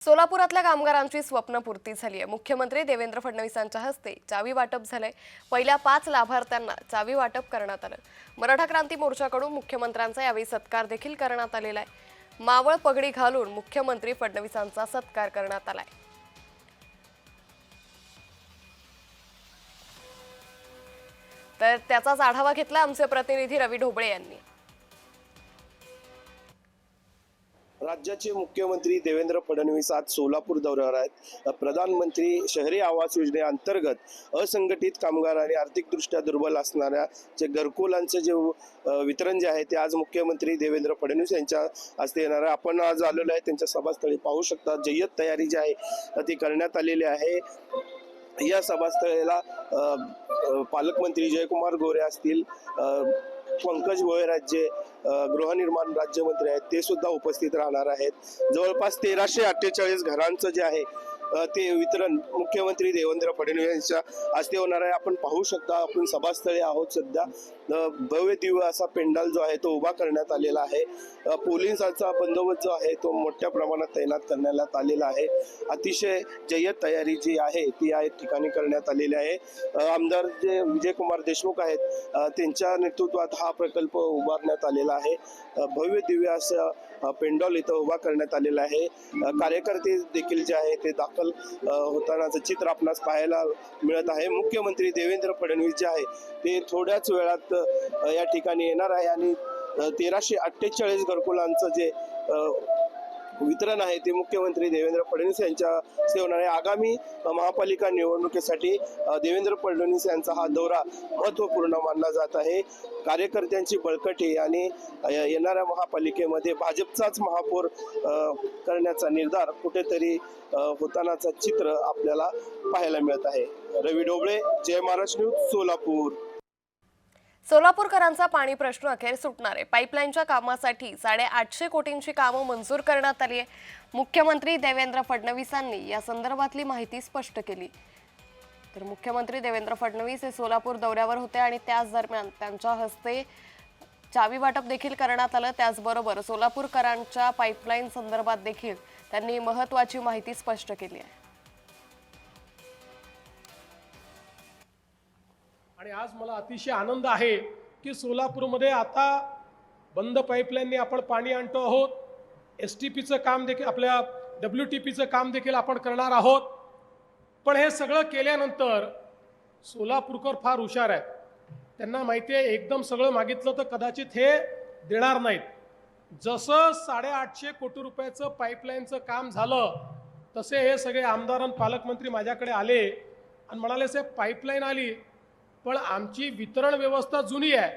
सोलापुरातल्या कामगारांची स्वप्नपूर्ती झाली आहे। मुख्यमंत्री देवेंद्र फडणवीसांच्या हस्ते चावी वाटप झाले। पहिल्या 5 लाभार्थ्यांना चावी वाटप करण्यात आलं। मराठा क्रांती मोर्चाकडून मुख्यमंत्र्यांचा यावेळी सत्कार देखील करण्यात आलेला आहे। मावळ पगडी घालून मुख्यमंत्री फडणवीसांचा सत्कार करण्यात आलाय। तर त्याचाच आढावा घेतला आमचे प्रतिनिधी रवी ढोबळे यांनी। राज्याचे मुख्यमंत्री देवेंद्र फडणवीस आज सोलापूर दौऱ्यावर आहेत। प्रधानमंत्री शहरी आवास योजनेअंतर्गत असंघटित कामगार आणि आर्थिकदृष्ट्या दुर्बल असणाऱ्या जे घरकुलांचे जे वितरण जे आहे ते आज मुख्यमंत्री देवेंद्र फडणवीस यांच्या हस्ते येणार आहे। आपण आज आलेलो आहे त्यांच्या सभास्थळी, पाहू शकता जय्यत तयारी जी आहे ती करण्यात आलेली आहे। या सभास्थळीला पालकमंत्री जयकुमार गोरे असतील, पंकज भोयराजे गृहनिर्माण राज्यमंत्री आहेत, ते सुद्धा उपस्थित राहणार आहेत। जवळपास 1348 घरांचं जे आहे ते वितरण मुख्यमंत्री देवेंद्र फडणवीस यांच्या हस्ते होणार आहे। आपण पाहू शकता, आपण सभास्थळी आहोत सध्या। भव्य दिव्य असा पेंडाल जो आहे तो उभा करण्यात आलेला आहे। पोलिसांचा बंदोबस्त जो आहे तो मोठ्या प्रमाणात तैनात करण्यात आलेला आहे। अतिशय जय्यत तयारी जी आहे ती या ठिकाणी करण्यात आलेली आहे। आमदार जे विजयकुमार देशमुख आहेत त्यांच्या नेतृत्वात हा प्रकल्प उभारण्यात आलेला आहे। भव्य दिव्य असं पेंडॉल इथं उभा करण्यात आलेला आहे। कार्यकर्ते देखील जे आहे ते दाखल होतानाचं चित्र आपणास पाहायला मिळत आहे। मुख्यमंत्री देवेंद्र फडणवीस जे आहे ते थोड्याच वेळात या ठिकाणी येणार आहे आणि 1348 घरकुलांचं जे वितरण आहे ते मुख्यमंत्री देवेंद्र फडणवीस यांच्या हस्ते होणार आहे। आगामी महापालिका निवडणुकीसाठी देवेंद्र फडणवीस यांचा हा दौरा महत्त्वपूर्ण मानला जात आहे। कार्यकर्त्यांची बळकटी आणि येणाऱ्या महापालिकेमध्ये भाजपचाच महापौर करण्याचा निर्धार कुठेतरी होतानाचं चित्र आपल्याला पाहायला मिळत आहे। रवी ढोबळे, जय महाराष्ट्र न्यूज, सोलापूर। सोलापूरकरांचा पाणी प्रश्न अखेर सुटणार आहे। पाईपलाईनच्या कामासाठी 850 कोटींची कामं मंजूर करण्यात आली आहे। मुख्यमंत्री देवेंद्र फडणवीसांनी या संदर्भातली माहिती स्पष्ट केली। तर मुख्यमंत्री देवेंद्र फडणवीस हे सोलापूर दौऱ्यावर होते आणि त्याच दरम्यान त्यांच्या हस्ते चावी वाटप देखील करण्यात आलं। त्याचबरोबर सोलापूरकरांच्या पाईपलाईन संदर्भात देखील त्यांनी महत्त्वाची माहिती स्पष्ट केली आहे। आणि आज मला अतिशय आनंद आहे की सोलापूरमध्ये आता बंद पाईपलाईनने आपण पाणी आणतो आहोत। STPचं काम देखील, आपल्या WTPचं काम देखील आपण करणार आहोत। पण हे सगळं केल्यानंतर सोलापूरकर फार हुशार आहेत। त्यांना माहिती आहे एकदम सगळं मागितलं तर कदाचित हे देणार नाहीत। जसं 850 कोटी रुपयाचं पाईपलाईनचं काम झालं तसे हे सगळे आमदार आणि पालकमंत्री माझ्याकडे आले आणि म्हणाले साहेब पाईपलाईन आली पण आमची वितरण व्यवस्था जुनी आहे,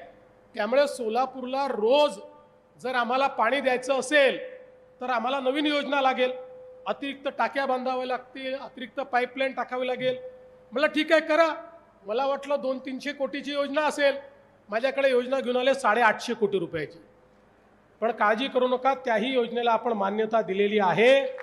त्यामुळे सोलापूरला रोज जर आम्हाला पाणी द्यायचं असेल तर आम्हाला नवीन योजना लागेल, अतिरिक्त टाक्या बांधाव्या लागतील, अतिरिक्त पाईपलाईन टाकावी लागेल। मला ठीक आहे करा। मला वाटलं 200-300 कोटीची योजना असेल, माझ्याकडे योजना घेऊन आले 850 कोटी रुपयाची। पण काळजी करू नका, त्याही योजनेला आपण मान्यता दिलेली आहे।